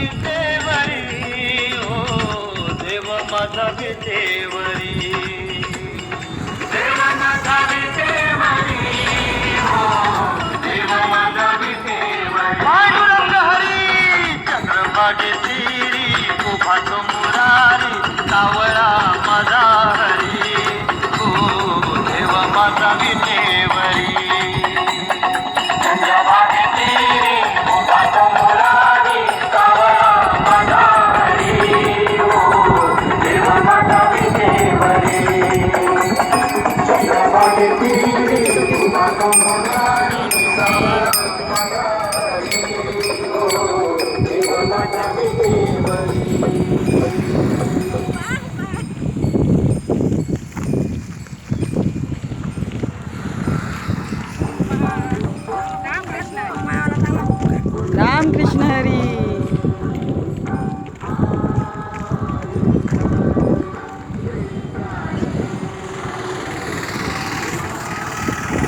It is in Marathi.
विटेवरी हो देव माझा विटेवरी देव माझा विटेवरी हो देव माझा विटेवरी पांडुरंग हरी चंद्रभागे तिरी उभा तो मुरारी सावळा माझा हरी हो देव माझा विटेवरी चंद्रभागे तिरी उभा तो मुरारी सावळा माझा हरी हो देव माझा विटेवरी चंद्रभागे तिरी उभा तो मुरारी सावळा माझा हरी हो देव माझा विटेवरी रामकृष्ण हरी.